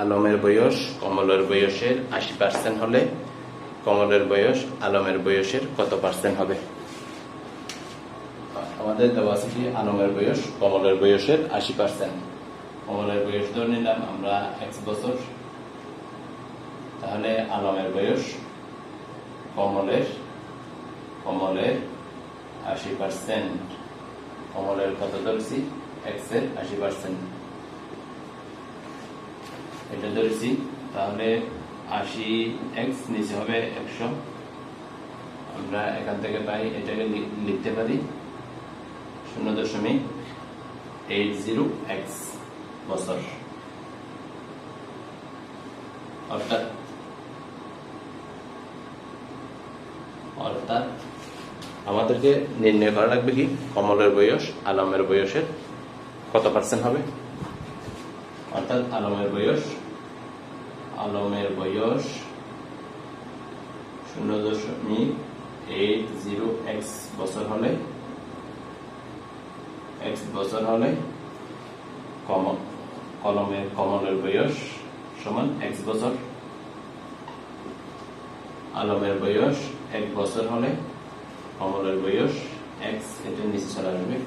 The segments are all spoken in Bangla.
আলমের বয়স কমলের বয়সের 80% হলে কমলের বয়স আলমের বয়সের কত পার্সেন্ট হবে? আমাদের দেওয়া আছে কি আলমের বয়স কমলের বয়সের 80%। কমলের বয়স ধরে নিলাম আমরা x বছর, তাহলে আলমের বয়স কমলের 80%। কমলের কত ধরেছি? x এর 80%, এটা ধরেছি। তাহলে 80x নিচে হবে 100। আমরা এখান থেকে পাই, এটাকে লিখতে পারি 0.80x বছর। অর্থাৎ আমাদেরকে নির্ণয় করা লাগবে কি কমলের বয়স আলমের বয়সের কত পার্সেন্ট হবে। অর্থাৎ আলমের বয়স 0.80x বছর হলে কমলের বয়স সমান x বছর। আলমের বয়স 1 বছর হলে কমলের বয়স x, এটা নিচে চলে আসবে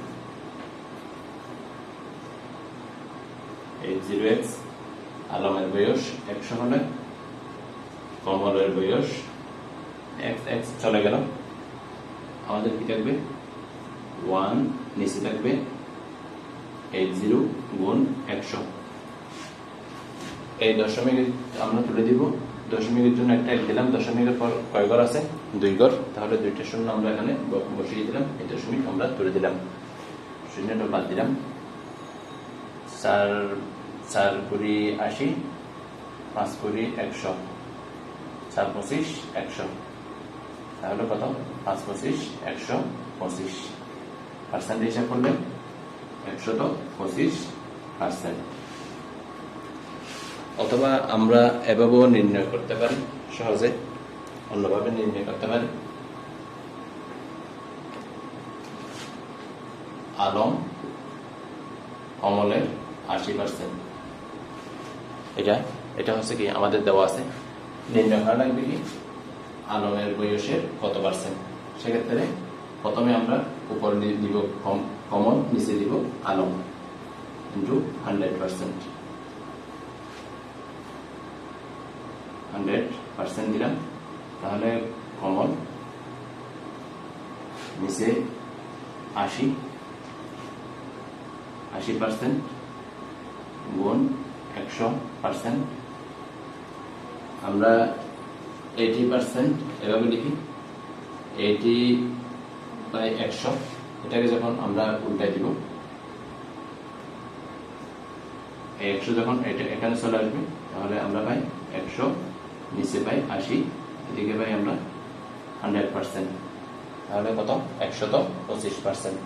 80x। আলমের বয়স 100 হলে কমলের বয়স x চলে গেল, আমাদের কি থাকবে 1 নিচে থাকবে 80 গুণ 100। এই দশমিক আমরা তুলে দিব, দশমিকের জন্য একটা দিলাম, দশমিকের পর কয় ঘর আছে? 2 ঘর, তাহলে 2টা শূন্য আমরা এখানে বসিয়ে দিলাম, এই দশমিক আমরা তুলে দিলাম, শূন্যটা বাদ দিলাম। 4 কুড়ি 80, 5 কুড়ি 100, 4 25 100, তাহলে কত? 5 25 125 পার্সেন্ট হিসাব করলে 125%। অথবা আমরা এভাবেও নির্ণয় করতে পারি, সহজে অন্যভাবে নির্ণয় করতে পারি। আলম কমলের 80%, এটা হচ্ছে কি আমাদের দেওয়া আছে। নির্ণয় করা লাগবে কি আলমের বয়সের কত পার্সেন্ট। সেক্ষেত্রে প্রথমে আমরা উপর দিব কমল, নিচে দিব আলম ইন্টু 100%। 100% দিলাম, তাহলে কমল নিচে 80% গুণ 100%। আমরা 80% এভাবে লিখি, 80/100। এটাকে যখন আমরা উল্টাই দিব, 100 যখন এখানে চলে আসবে, তাহলে আমরা পাই 100, নিচে পাই 80, এদিকে পাই আমরা 100%, তাহলে কত? 125%।